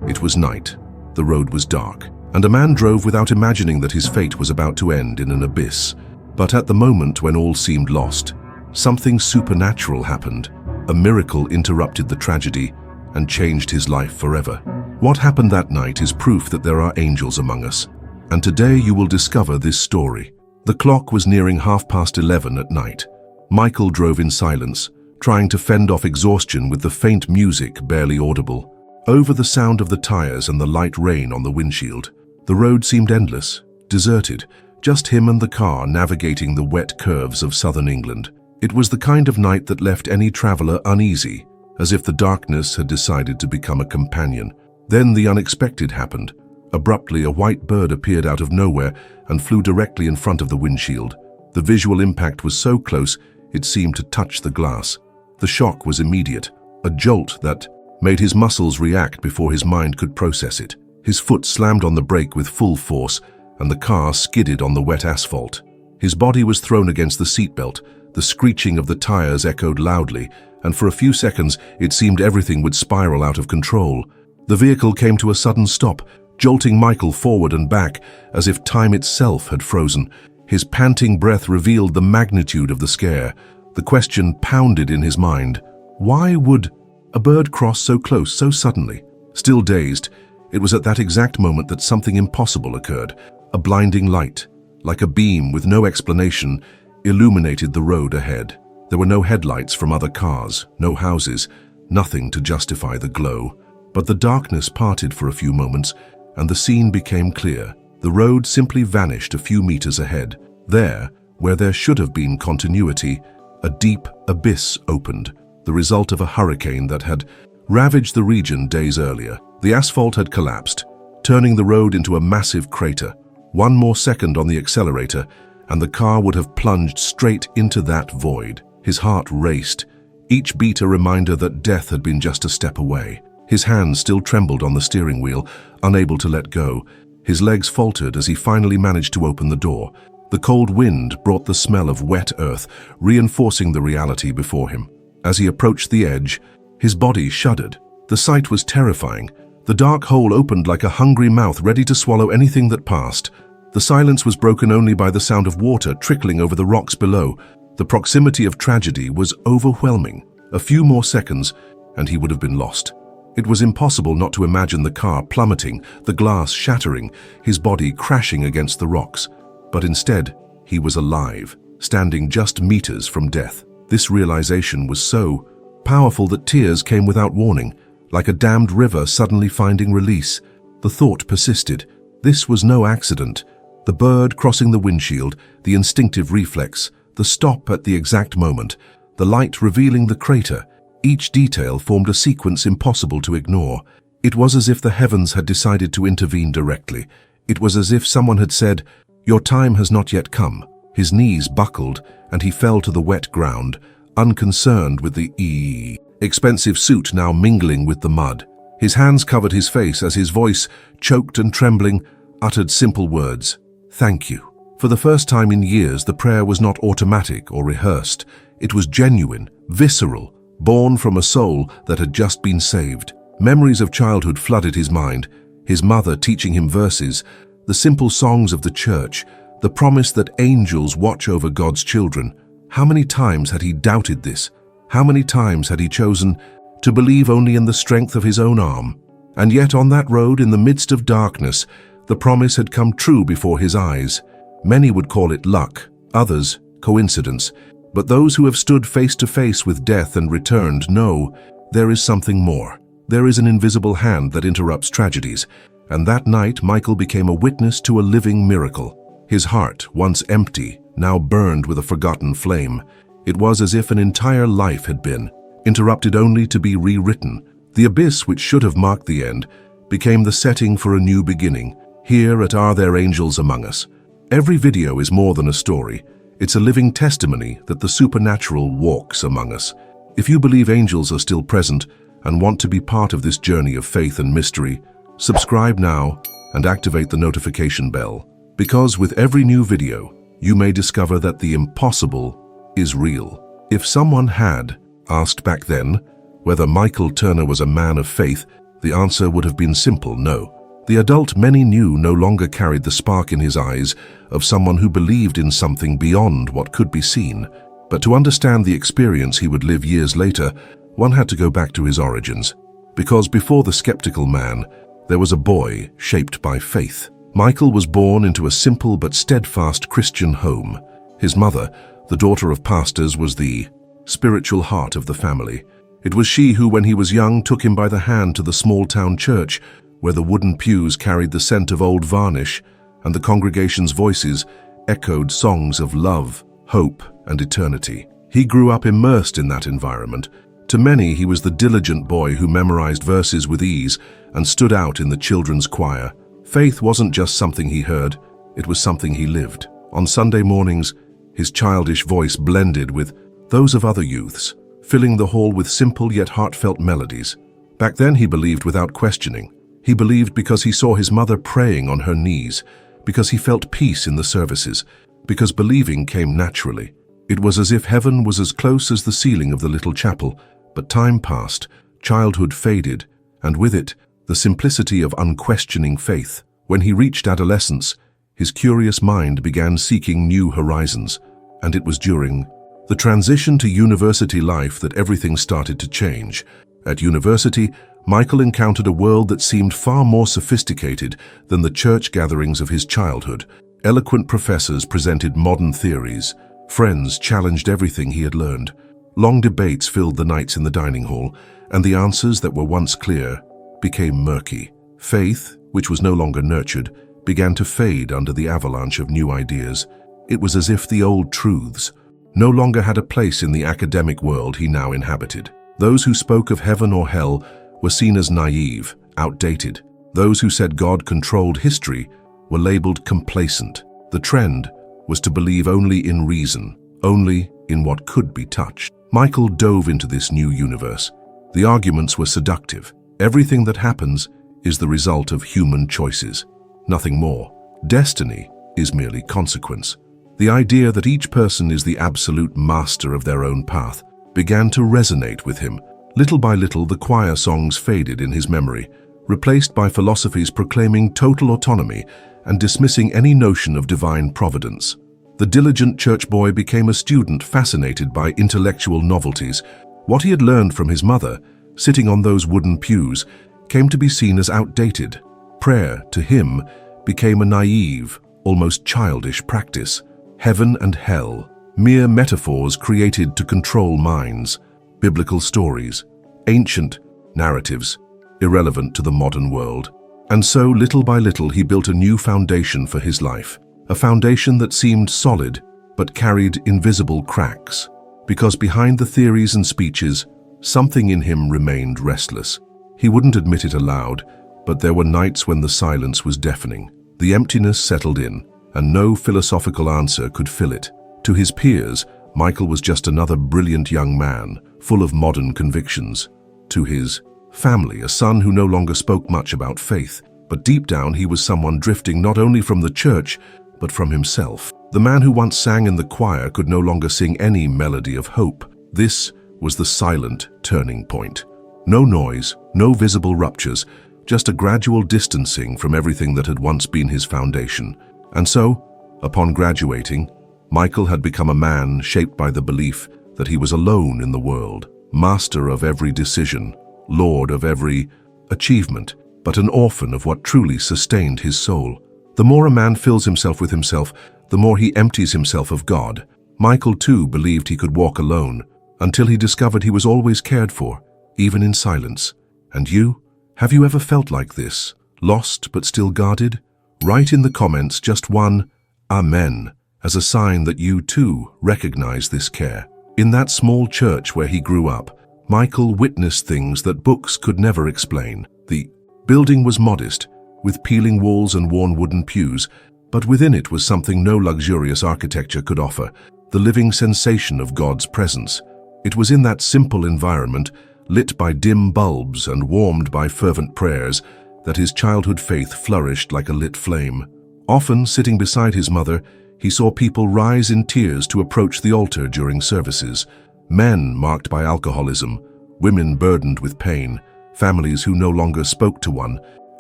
It was night, the road was dark, and a man drove without imagining that his fate was about to end in an abyss. But at the moment when all seemed lost, something supernatural happened. A miracle interrupted the tragedy and changed his life forever. What happened that night is proof that there are angels among us, and today you will discover this story. The clock was nearing 11:30 at night. Michael drove in silence, trying to fend off exhaustion with the faint music barely audible. Over the sound of the tires and the light rain on the windshield, the road seemed endless, deserted, just him and the car navigating the wet curves of southern England. It was the kind of night that left any traveler uneasy, as if the darkness had decided to become a companion. Then the unexpected happened. Abruptly, a white bird appeared out of nowhere and flew directly in front of the windshield. The visual impact was so close, it seemed to touch the glass. The shock was immediate, a jolt that made his muscles react before his mind could process it. His foot slammed on the brake with full force, and the car skidded on the wet asphalt. His body was thrown against the seatbelt. The screeching of the tires echoed loudly, and for a few seconds it seemed everything would spiral out of control. The vehicle came to a sudden stop, jolting Michael forward and back as if time itself had frozen. His panting breath revealed the magnitude of the scare. The question pounded in his mind. Why would a bird cross so close so suddenly? Still dazed, it was at that exact moment that something impossible occurred. A blinding light, like a beam with no explanation, illuminated the road ahead. There were no headlights from other cars, no houses, nothing to justify the glow. But the darkness parted for a few moments, and the scene became clear. The road simply vanished a few meters ahead. There, where there should have been continuity, a deep abyss opened, the result of a hurricane that had ravaged the region days earlier. The asphalt had collapsed, turning the road into a massive crater. One more second on the accelerator, and the car would have plunged straight into that void. His heart raced, each beat a reminder that death had been just a step away. His hands still trembled on the steering wheel, unable to let go. His legs faltered as he finally managed to open the door. The cold wind brought the smell of wet earth, reinforcing the reality before him. As he approached the edge, his body shuddered. The sight was terrifying. The dark hole opened like a hungry mouth ready to swallow anything that passed. The silence was broken only by the sound of water trickling over the rocks below. The proximity of tragedy was overwhelming. A few more seconds, and he would have been lost. It was impossible not to imagine the car plummeting, the glass shattering, his body crashing against the rocks. But instead, he was alive, standing just meters from death. This realization was so powerful that tears came without warning, like a dammed river suddenly finding release. The thought persisted. This was no accident. The bird crossing the windshield, the instinctive reflex, the stop at the exact moment, the light revealing the crater. Each detail formed a sequence impossible to ignore. It was as if the heavens had decided to intervene directly. It was as if someone had said, "Your time has not yet come." His knees buckled, and he fell to the wet ground, unconcerned with the expensive suit now mingling with the mud. His hands covered his face as his voice, choked and trembling, uttered simple words, "Thank you." For the first time in years, the prayer was not automatic or rehearsed. It was genuine, visceral, born from a soul that had just been saved. Memories of childhood flooded his mind, his mother teaching him verses, the simple songs of the church, the promise that angels watch over God's children. How many times had he doubted this? How many times had he chosen to believe only in the strength of his own arm? And yet on that road, in the midst of darkness, the promise had come true before his eyes. Many would call it luck, others coincidence. But those who have stood face to face with death and returned know there is something more. There is an invisible hand that interrupts tragedies. And that night, Michael became a witness to a living miracle. His heart, once empty, now burned with a forgotten flame. It was as if an entire life had been, interrupted only to be rewritten. The abyss, which should have marked the end, became the setting for a new beginning. Here at Are There Angels Among Us? Every video is more than a story. It's a living testimony that the supernatural walks among us. If you believe angels are still present and want to be part of this journey of faith and mystery, subscribe now and activate the notification bell. Because with every new video, you may discover that the impossible is real. If someone had asked back then whether Michael Turner was a man of faith, The answer would have been simple, no. The adult many knew no longer carried the spark in his eyes of someone who believed in something beyond what could be seen. But to understand the experience he would live years later, one had to go back to his origins. Because before the skeptical man, there was a boy shaped by faith. Michael was born into a simple but steadfast Christian home. His mother, the daughter of pastors, was the spiritual heart of the family. It was she who, when he was young, took him by the hand to the small-town church, where the wooden pews carried the scent of old varnish, and the congregation's voices echoed songs of love, hope, and eternity. He grew up immersed in that environment. To many, he was the diligent boy who memorized verses with ease and stood out in the children's choir. Faith wasn't just something he heard, it was something he lived. On Sunday mornings, his childish voice blended with those of other youths, filling the hall with simple yet heartfelt melodies. Back then he believed without questioning. He believed because he saw his mother praying on her knees, because he felt peace in the services, because believing came naturally. It was as if heaven was as close as the ceiling of the little chapel, but time passed, childhood faded, and with it, the simplicity of unquestioning faith. When he reached adolescence, his curious mind began seeking new horizons, and it was during the transition to university life that everything started to change. At university, Michael encountered a world that seemed far more sophisticated than the church gatherings of his childhood. Eloquent professors presented modern theories. Friends challenged everything he had learned. Long debates filled the nights in the dining hall, and the answers that were once clear became murky. Faith, which was no longer nurtured, began to fade under the avalanche of new ideas. It was as if the old truths no longer had a place in the academic world he now inhabited. Those who spoke of heaven or hell were seen as naive, outdated. Those who said God controlled history were labeled complacent. The trend was to believe only in reason, only in what could be touched. Michael dove into this new universe. The arguments were seductive. Everything that happens is the result of human choices, nothing more. Destiny is merely consequence. The idea that each person is the absolute master of their own path began to resonate with him. Little by little, the choir songs faded in his memory, replaced by philosophies proclaiming total autonomy and dismissing any notion of divine providence. The diligent church boy became a student fascinated by intellectual novelties. What he had learned from his mother, sitting on those wooden pews, came to be seen as outdated. Prayer, to him, became a naive, almost childish practice. Heaven and hell, mere metaphors created to control minds. Biblical stories, ancient narratives, irrelevant to the modern world. And so, little by little, he built a new foundation for his life. A foundation that seemed solid, but carried invisible cracks. Because behind the theories and speeches, something in him remained restless. He wouldn't admit it aloud, but there were nights when the silence was deafening. The emptiness settled in, and no philosophical answer could fill it. To his peers, Michael was just another brilliant young man, full of modern convictions. To his family, a son who no longer spoke much about faith, but deep down he was someone drifting not only from the church, but from himself. The man who once sang in the choir could no longer sing any melody of hope. This was the silent turning point. No noise, no visible ruptures, just a gradual distancing from everything that had once been his foundation. And so, upon graduating, Michael had become a man shaped by the belief that he was alone in the world, master of every decision, lord of every achievement, but an orphan of what truly sustained his soul. The more a man fills himself with himself, the more he empties himself of God. Michael, too, believed he could walk alone, until he discovered he was always cared for, even in silence. And you? Have you ever felt like this? Lost but still guarded? Write in the comments just one Amen as a sign that you too recognize this care. In that small church where he grew up, Michael witnessed things that books could never explain. The building was modest, with peeling walls and worn wooden pews, but within it was something no luxurious architecture could offer, the living sensation of God's presence. It was in that simple environment, lit by dim bulbs and warmed by fervent prayers, that his childhood faith flourished like a lit flame. Often, sitting beside his mother, he saw people rise in tears to approach the altar during services. Men marked by alcoholism, women burdened with pain, families who no longer spoke to one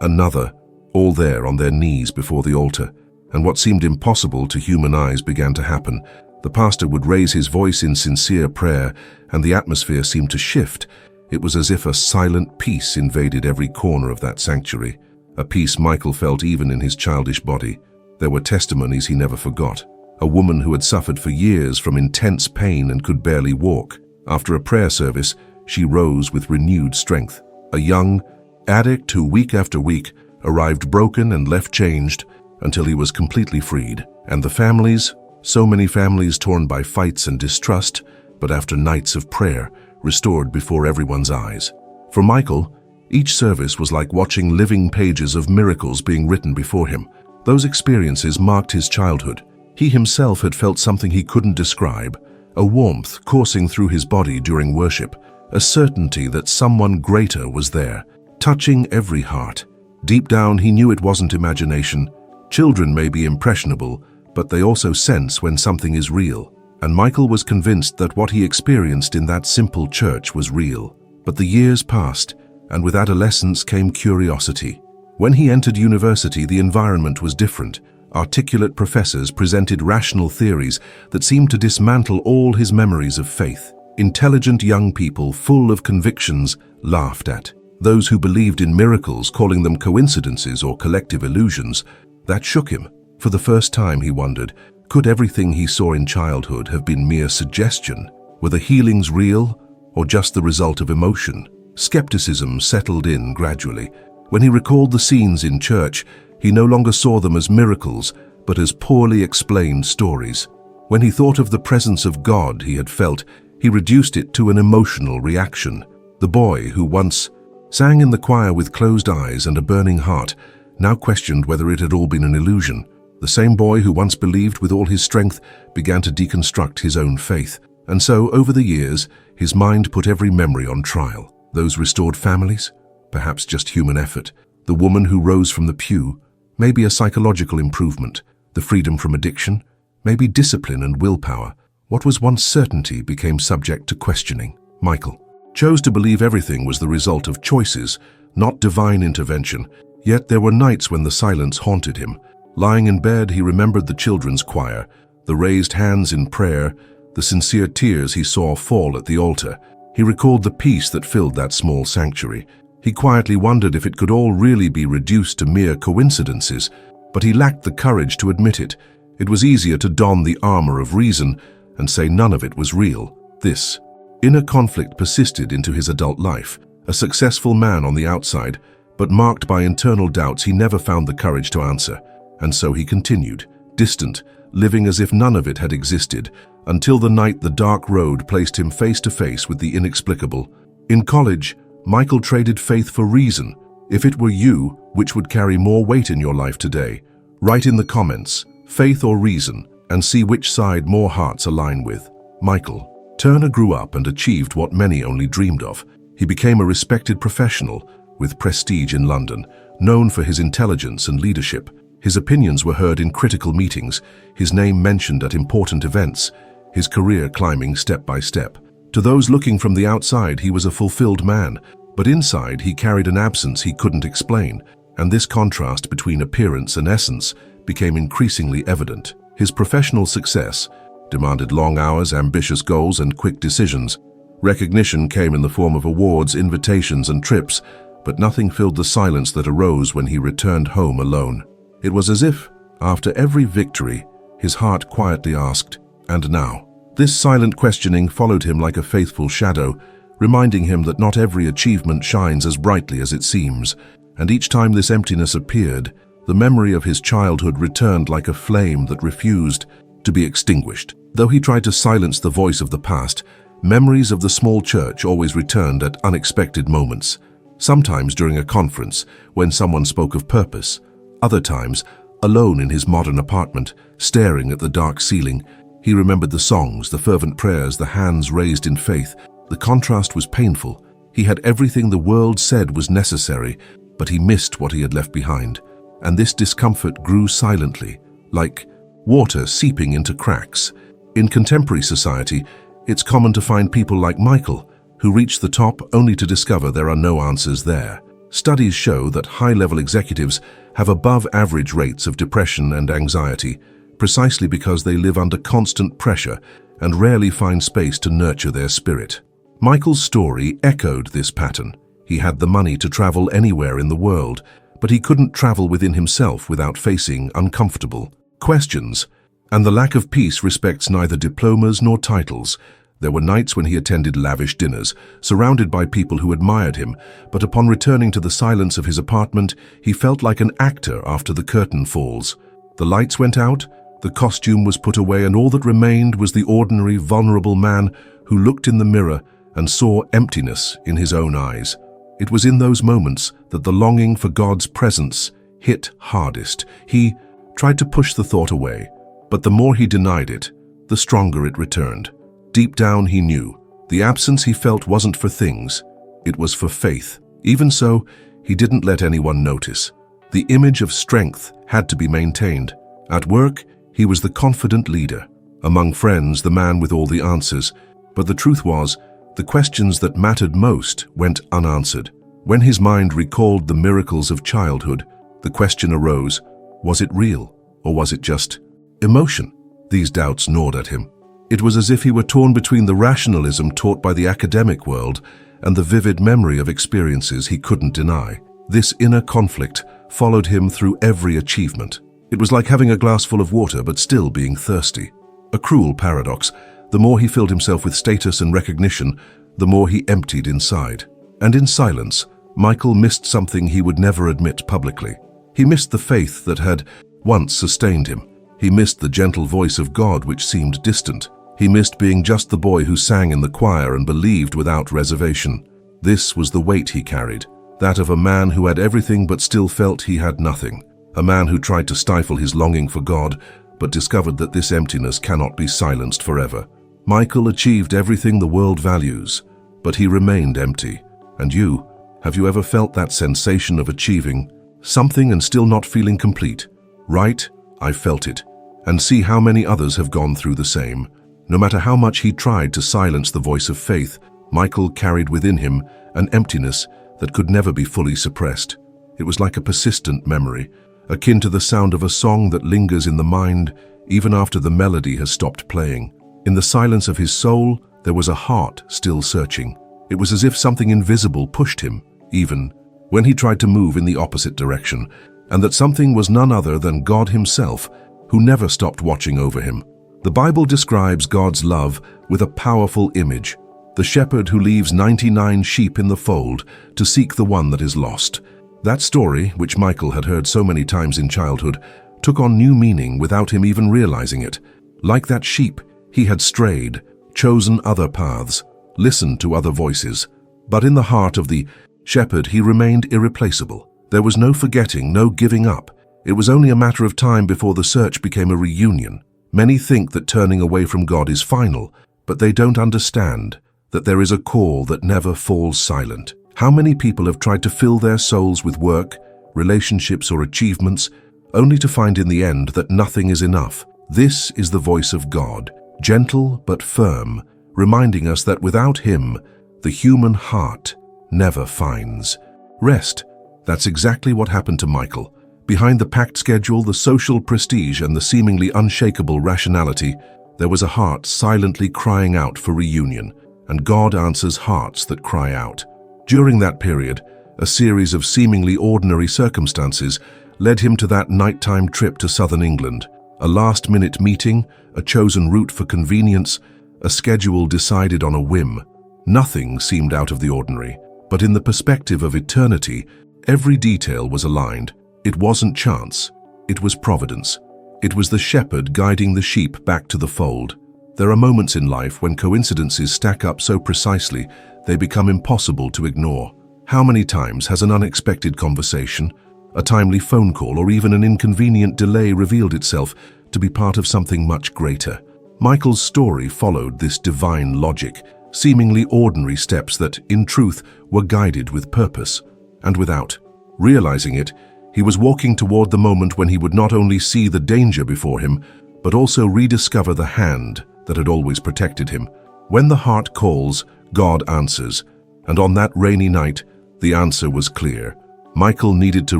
another, all there on their knees before the altar. And what seemed impossible to human eyes began to happen. The pastor would raise his voice in sincere prayer, and the atmosphere seemed to shift. It was as if a silent peace invaded every corner of that sanctuary, a peace Michael felt even in his childish body. There were testimonies he never forgot. A woman who had suffered for years from intense pain and could barely walk. After a prayer service, she rose with renewed strength. A young addict who week after week arrived broken and left changed until he was completely freed. And the families, so many families torn by fights and distrust, but after nights of prayer, restored before everyone's eyes. For Michael, each service was like watching living pages of miracles being written before him. Those experiences marked his childhood. He himself had felt something he couldn't describe, a warmth coursing through his body during worship, a certainty that someone greater was there, touching every heart. Deep down, he knew it wasn't imagination. Children may be impressionable, but they also sense when something is real. And Michael was convinced that what he experienced in that simple church was real. But the years passed, and with adolescence came curiosity. When he entered university, the environment was different. Articulate professors presented rational theories that seemed to dismantle all his memories of faith. Intelligent young people, full of convictions, laughed at. Those who believed in miracles, calling them coincidences or collective illusions, that shook him. For the first time, he wondered, could everything he saw in childhood have been mere suggestion? Were the healings real, or just the result of emotion? Skepticism settled in gradually. When he recalled the scenes in church, he no longer saw them as miracles, but as poorly explained stories. When he thought of the presence of God he had felt, he reduced it to an emotional reaction. The boy who once sang in the choir with closed eyes and a burning heart now questioned whether it had all been an illusion. The same boy who once believed with all his strength began to deconstruct his own faith. And so, over the years, his mind put every memory on trial. Those restored families? Perhaps just human effort. The woman who rose from the pew? Maybe a psychological improvement. The freedom from addiction? Maybe discipline and willpower. What was once certainty became subject to questioning. Michael chose to believe everything was the result of choices, not divine intervention. Yet there were nights when the silence haunted him. Lying in bed, he remembered the children's choir, the raised hands in prayer, the sincere tears he saw fall at the altar. He recalled the peace that filled that small sanctuary. He quietly wondered if it could all really be reduced to mere coincidences, but he lacked the courage to admit it. It was easier to don the armor of reason and say none of it was real. This inner conflict persisted into his adult life. A successful man on the outside, but marked by internal doubts he never found the courage to answer. And so he continued, distant, living as if none of it had existed, until the night the dark road placed him face to face with the inexplicable. In college, Michael traded faith for reason. If it were you, which would carry more weight in your life today? Write in the comments, faith or reason, and see which side more hearts align with. Michael Turner grew up and achieved what many only dreamed of. He became a respected professional with prestige in London, known for his intelligence and leadership. His opinions were heard in critical meetings, his name mentioned at important events, his career climbing step by step. To those looking from the outside, he was a fulfilled man, but inside he carried an absence he couldn't explain, and this contrast between appearance and essence became increasingly evident. His professional success demanded long hours, ambitious goals, and quick decisions. Recognition came in the form of awards, invitations, and trips, but nothing filled the silence that arose when he returned home alone. It was as if, after every victory, his heart quietly asked, "And now?" This silent questioning followed him like a faithful shadow, reminding him that not every achievement shines as brightly as it seems. And each time this emptiness appeared, the memory of his childhood returned like a flame that refused to be extinguished. Though he tried to silence the voice of the past, memories of the small church always returned at unexpected moments. Sometimes during a conference, when someone spoke of purpose. Other times, alone in his modern apartment, staring at the dark ceiling. He remembered the songs, the fervent prayers, the hands raised in faith. The contrast was painful. He had everything the world said was necessary, but he missed what he had left behind. And this discomfort grew silently, like water seeping into cracks. In contemporary society, it's common to find people like Michael, who reach the top only to discover there are no answers there. Studies show that high-level executives have above-average rates of depression and anxiety, precisely because they live under constant pressure and rarely find space to nurture their spirit. Michael's story echoed this pattern. He had the money to travel anywhere in the world, but he couldn't travel within himself without facing uncomfortable questions. And the lack of peace respects neither diplomas nor titles. There were nights when he attended lavish dinners, surrounded by people who admired him, but upon returning to the silence of his apartment, he felt like an actor after the curtain falls. The lights went out, the costume was put away, and all that remained was the ordinary, vulnerable man who looked in the mirror and saw emptiness in his own eyes. It was in those moments that the longing for God's presence hit hardest. He tried to push the thought away, but the more he denied it, the stronger it returned. Deep down he knew, the absence he felt wasn't for things, it was for faith. Even so, he didn't let anyone notice. The image of strength had to be maintained. At work, he was the confident leader. Among friends, the man with all the answers. But the truth was, the questions that mattered most went unanswered. When his mind recalled the miracles of childhood, the question arose, was it real, or was it just emotion? These doubts gnawed at him. It was as if he were torn between the rationalism taught by the academic world and the vivid memory of experiences he couldn't deny. This inner conflict followed him through every achievement. It was like having a glass full of water but still being thirsty. A cruel paradox. The more he filled himself with status and recognition, the more he emptied inside. And in silence, Michael missed something he would never admit publicly. He missed the faith that had once sustained him. He missed the gentle voice of God which seemed distant. He missed being just the boy who sang in the choir and believed without reservation. This was the weight he carried, that of a man who had everything but still felt he had nothing. A man who tried to stifle his longing for God, but discovered that this emptiness cannot be silenced forever. Michael achieved everything the world values, but he remained empty. And you, have you ever felt that sensation of achieving something and still not feeling complete? Right, I felt it. And see how many others have gone through the same. No matter how much he tried to silence the voice of faith, Michael carried within him an emptiness that could never be fully suppressed. It was like a persistent memory, akin to the sound of a song that lingers in the mind even after the melody has stopped playing. In the silence of his soul, there was a heart still searching. It was as if something invisible pushed him, even when he tried to move in the opposite direction, and that something was none other than God himself, who never stopped watching over him. The Bible describes God's love with a powerful image, the shepherd who leaves 99 sheep in the fold to seek the one that is lost. That story, which Michael had heard so many times in childhood, took on new meaning without him even realizing it. Like that sheep, he had strayed, chosen other paths, listened to other voices. But in the heart of the shepherd, he remained irreplaceable. There was no forgetting, no giving up. It was only a matter of time before the search became a reunion. Many think that turning away from God is final, but they don't understand that there is a call that never falls silent. How many people have tried to fill their souls with work, relationships, or achievements, only to find in the end that nothing is enough? This is the voice of God, gentle but firm, reminding us that without Him, the human heart never finds rest. That's exactly what happened to Michael. Behind the packed schedule, the social prestige, and the seemingly unshakable rationality, there was a heart silently crying out for reunion, and God answers hearts that cry out. During that period, a series of seemingly ordinary circumstances led him to that nighttime trip to southern England, a last-minute meeting, a chosen route for convenience, a schedule decided on a whim. Nothing seemed out of the ordinary, but in the perspective of eternity, every detail was aligned. It wasn't chance, it was providence. It was the shepherd guiding the sheep back to the fold. There are moments in life when coincidences stack up so precisely they become impossible to ignore. How many times has an unexpected conversation, a timely phone call, or even an inconvenient delay revealed itself to be part of something much greater? Michael's story followed this divine logic, seemingly ordinary steps that, in truth, were guided with purpose. And without realizing it, he was walking toward the moment when he would not only see the danger before him, but also rediscover the hand that had always protected him. When the heart calls, God answers. And on that rainy night, the answer was clear. Michael needed to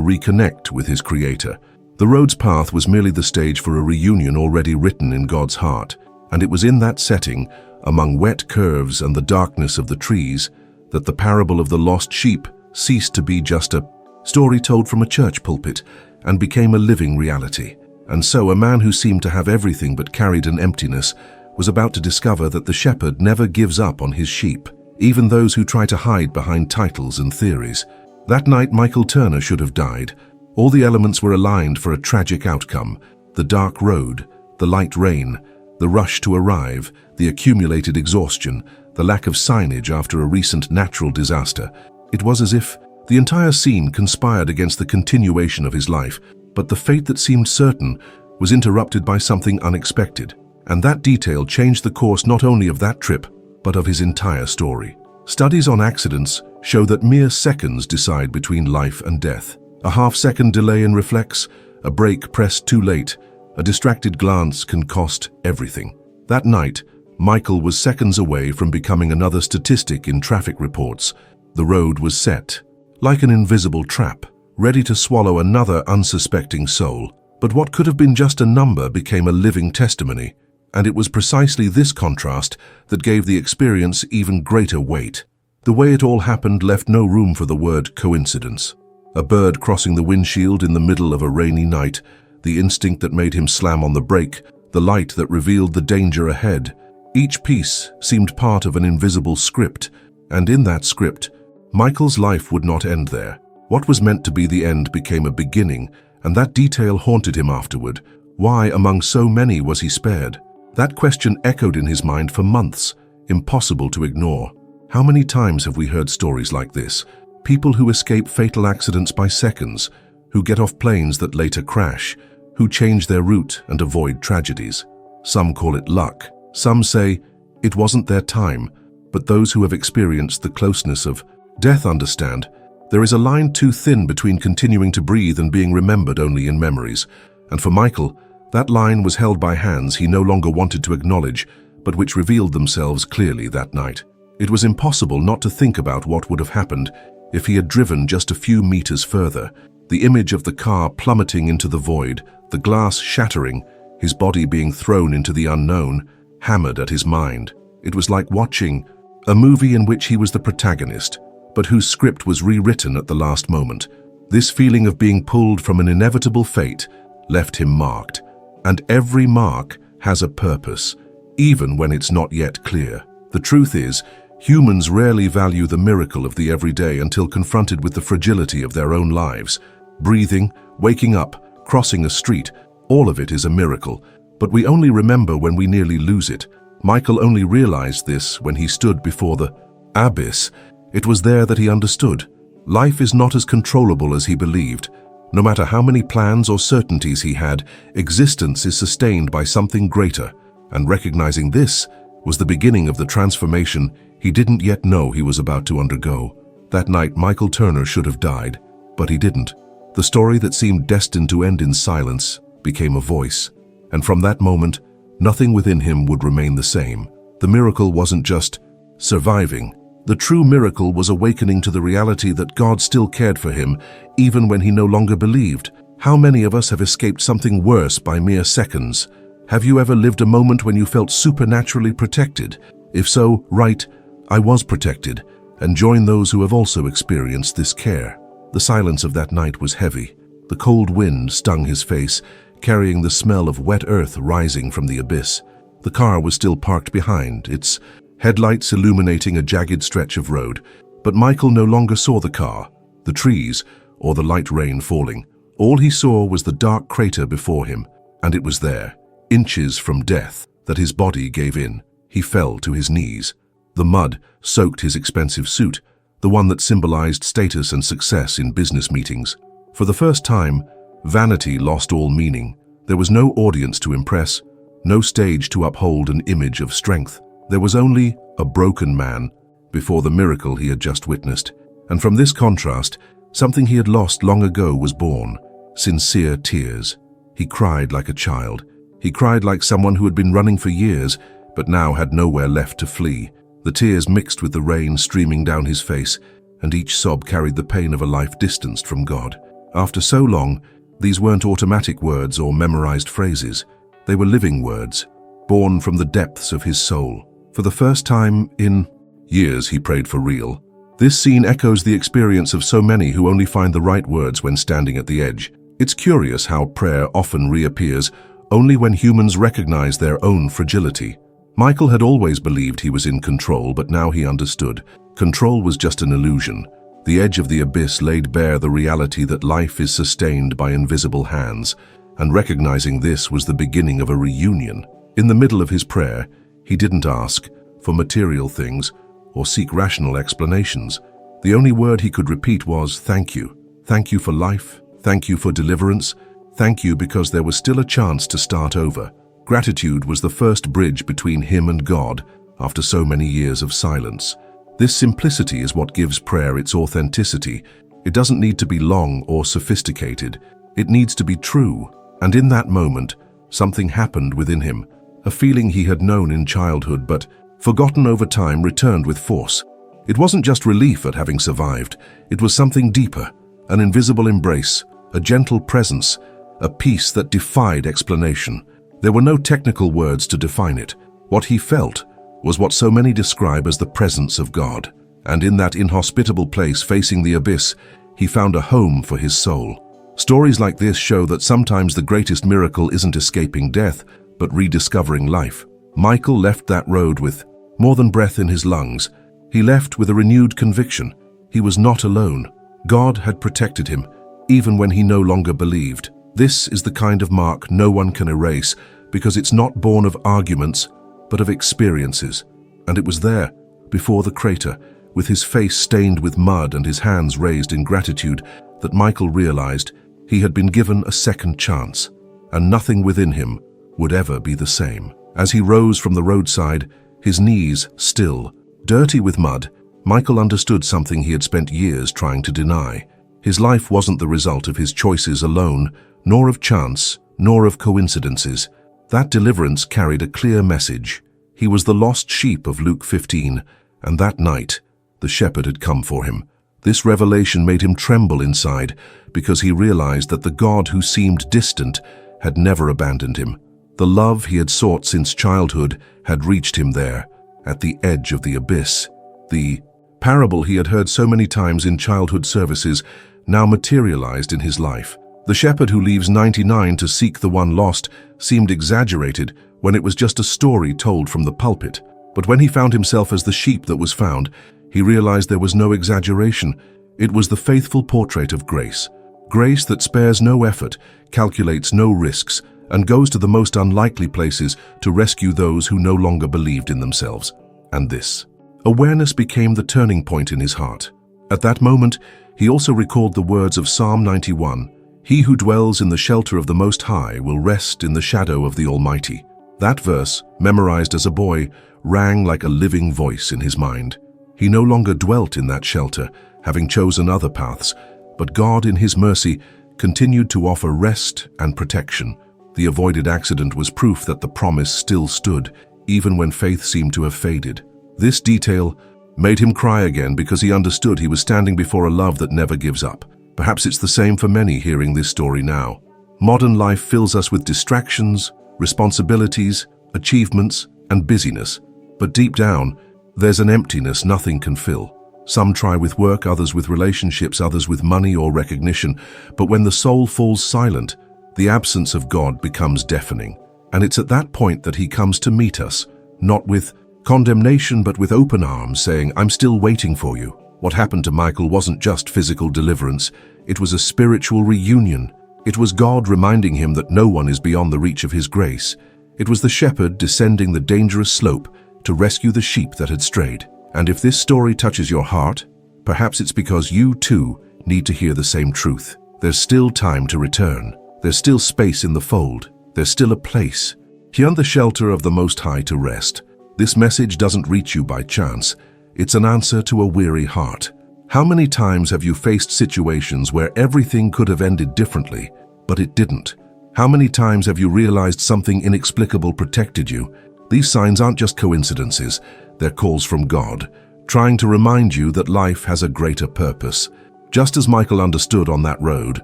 reconnect with his Creator. The road's path was merely the stage for a reunion already written in God's heart, and it was in that setting, among wet curves and the darkness of the trees, that the parable of the lost sheep ceased to be just a story told from a church pulpit and became a living reality. And so a man who seemed to have everything but carried an emptiness was about to discover that the shepherd never gives up on his sheep, even those who try to hide behind titles and theories. That night Michael Turner should have died. All the elements were aligned for a tragic outcome: the dark road, the light rain, the rush to arrive, the accumulated exhaustion, the lack of signage after a recent natural disaster. It was as if the entire scene conspired against the continuation of his life, but the fate that seemed certain was interrupted by something unexpected. And that detail changed the course not only of that trip, but of his entire story. Studies on accidents show that mere seconds decide between life and death. A half-second delay in reflex, a brake pressed too late, a distracted glance can cost everything. That night, Michael was seconds away from becoming another statistic in traffic reports. The road was set, like an invisible trap, ready to swallow another unsuspecting soul. But what could have been just a number became a living testimony, and it was precisely this contrast that gave the experience even greater weight. The way it all happened left no room for the word coincidence. A bird crossing the windshield in the middle of a rainy night, the instinct that made him slam on the brake, the light that revealed the danger ahead. Each piece seemed part of an invisible script, and in that script, Michael's life would not end there. What was meant to be the end became a beginning, and that detail haunted him afterward. Why, among so many, was he spared? That question echoed in his mind for months, impossible to ignore. How many times have we heard stories like this? People who escape fatal accidents by seconds, who get off planes that later crash, who change their route and avoid tragedies. Some call it luck. Some say it wasn't their time, but those who have experienced the closeness of death understand there is a line too thin between continuing to breathe and being remembered only in memories. And for Michael, that line was held by hands he no longer wanted to acknowledge, but which revealed themselves clearly that night. It was impossible not to think about what would have happened if he had driven just a few meters further. The image of the car plummeting into the void, the glass shattering, his body being thrown into the unknown, hammered at his mind. It was like watching a movie in which he was the protagonist, but whose script was rewritten at the last moment. This feeling of being pulled from an inevitable fate left him marked. And every mark has a purpose, even when it's not yet clear. The truth is, humans rarely value the miracle of the everyday until confronted with the fragility of their own lives. Breathing, waking up, crossing a street, all of it is a miracle, but we only remember when we nearly lose it. Michael only realized this when he stood before the abyss. It was there that he understood. Life is not as controllable as he believed. No matter how many plans or certainties he had, existence is sustained by something greater, and recognizing this was the beginning of the transformation he didn't yet know he was about to undergo. That night, Michael Turner should have died, but he didn't. The story that seemed destined to end in silence became a voice, and from that moment, nothing within him would remain the same. The miracle wasn't just surviving. The true miracle was awakening to the reality that God still cared for him, even when he no longer believed. How many of us have escaped something worse by mere seconds? Have you ever lived a moment when you felt supernaturally protected? If so, write, "I was protected," and join those who have also experienced this care. The silence of that night was heavy. The cold wind stung his face, carrying the smell of wet earth rising from the abyss. The car was still parked behind, its headlights illuminating a jagged stretch of road. But Michael no longer saw the car, the trees, or the light rain falling. All he saw was the dark crater before him, and it was there, inches from death, that his body gave in. He fell to his knees. The mud soaked his expensive suit, the one that symbolized status and success in business meetings. For the first time, vanity lost all meaning. There was no audience to impress, no stage to uphold an image of strength. There was only a broken man before the miracle he had just witnessed. And from this contrast, something he had lost long ago was born: sincere tears. He cried like a child. He cried like someone who had been running for years, but now had nowhere left to flee. The tears mixed with the rain streaming down his face, and each sob carried the pain of a life distanced from God. After so long, these weren't automatic words or memorized phrases. They were living words, born from the depths of his soul. For the first time in years, he prayed for real. This scene echoes the experience of so many who only find the right words when standing at the edge. It's curious how prayer often reappears only when humans recognize their own fragility. Michael had always believed he was in control, but now he understood. Control was just an illusion. The edge of the abyss laid bare the reality that life is sustained by invisible hands, and recognizing this was the beginning of a reunion. In the middle of his prayer, he didn't ask for material things or seek rational explanations. The only word he could repeat was, "Thank you. Thank you for life. Thank you for deliverance. Thank you because there was still a chance to start over." Gratitude was the first bridge between him and God after so many years of silence. This simplicity is what gives prayer its authenticity. It doesn't need to be long or sophisticated. It needs to be true. And in that moment, something happened within him. A feeling he had known in childhood but forgotten over time returned with force. It wasn't just relief at having survived. It was something deeper, an invisible embrace, a gentle presence, a peace that defied explanation. There were no technical words to define it. What he felt was what so many describe as the presence of God. And in that inhospitable place facing the abyss, he found a home for his soul. Stories like this show that sometimes the greatest miracle isn't escaping death, but rediscovering life. Michael left that road with more than breath in his lungs. He left with a renewed conviction. He was not alone. God had protected him, even when he no longer believed. This is the kind of mark no one can erase, because it's not born of arguments, but of experiences. And it was there, before the crater, with his face stained with mud and his hands raised in gratitude, that Michael realized he had been given a second chance, and nothing within him would ever be the same. As he rose from the roadside, his knees still, dirty with mud, Michael understood something he had spent years trying to deny. His life wasn't the result of his choices alone, nor of chance, nor of coincidences. That deliverance carried a clear message. He was the lost sheep of Luke 15, and that night, the shepherd had come for him. This revelation made him tremble inside, because he realized that the God who seemed distant had never abandoned him. The love he had sought since childhood had reached him there, at the edge of the abyss. The parable he had heard so many times in childhood services now materialized in his life. The shepherd who leaves 99 to seek the one lost seemed exaggerated when it was just a story told from the pulpit. But when he found himself as the sheep that was found, he realized there was no exaggeration. It was the faithful portrait of grace. Grace that spares no effort, calculates no risks, and goes to the most unlikely places to rescue those who no longer believed in themselves. And this awareness became the turning point in his heart. At that moment, he also recalled the words of Psalm 91, "He who dwells in the shelter of the Most High will rest in the shadow of the Almighty." That verse, memorized as a boy, rang like a living voice in his mind. He no longer dwelt in that shelter, having chosen other paths, but God, in His mercy, continued to offer rest and protection. The avoided accident was proof that the promise still stood, even when faith seemed to have faded. This detail made him cry again because he understood he was standing before a love that never gives up. Perhaps it's the same for many hearing this story now. Modern life fills us with distractions, responsibilities, achievements, and busyness. But deep down, there's an emptiness nothing can fill. Some try with work, others with relationships, others with money or recognition. But when the soul falls silent, the absence of God becomes deafening. And it's at that point that He comes to meet us, not with condemnation but with open arms, saying, "I'm still waiting for you." What happened to Michael wasn't just physical deliverance, it was a spiritual reunion. It was God reminding him that no one is beyond the reach of His grace. It was the shepherd descending the dangerous slope to rescue the sheep that had strayed. And if this story touches your heart, perhaps it's because you too need to hear the same truth. There's still time to return. There's still space in the fold. There's still a place beyond the shelter of the Most High to rest. This message doesn't reach you by chance. It's an answer to a weary heart. How many times have you faced situations where everything could have ended differently, but it didn't? How many times have you realized something inexplicable protected you? These signs aren't just coincidences. They're calls from God, trying to remind you that life has a greater purpose. Just as Michael understood on that road,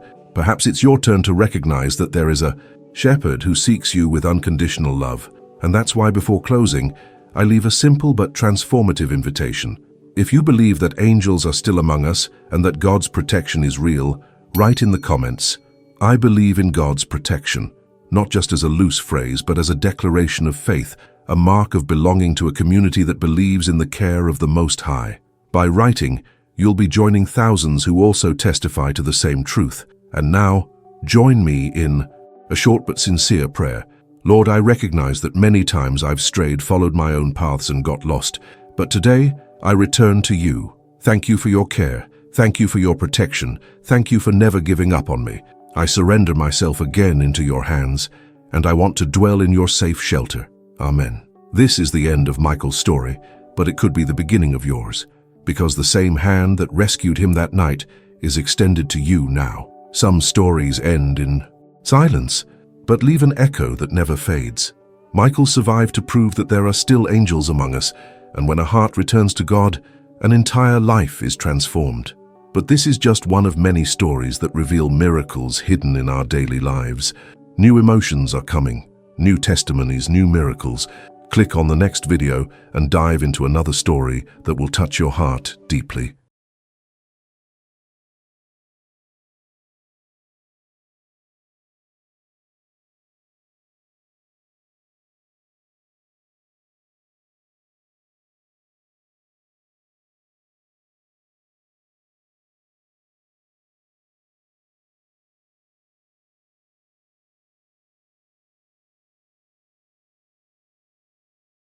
perhaps it's your turn to recognize that there is a shepherd who seeks you with unconditional love. And that's why before closing, I leave a simple but transformative invitation. If you believe that angels are still among us and that God's protection is real, write in the comments, "I believe in God's protection," not just as a loose phrase, but as a declaration of faith, a mark of belonging to a community that believes in the care of the Most High. By writing, you'll be joining thousands who also testify to the same truth. And now, join me in a short but sincere prayer. Lord, I recognize that many times I've strayed, followed my own paths and got lost. But today, I return to you. Thank you for your care. Thank you for your protection. Thank you for never giving up on me. I surrender myself again into your hands, and I want to dwell in your safe shelter. Amen. This is the end of Michael's story, but it could be the beginning of yours, because the same hand that rescued him that night is extended to you now. Some stories end in silence, but leave an echo that never fades. Michael survived to prove that there are still angels among us, and when a heart returns to God, an entire life is transformed. But this is just one of many stories that reveal miracles hidden in our daily lives. New emotions are coming, new testimonies, new miracles. Click on the next video and dive into another story that will touch your heart deeply.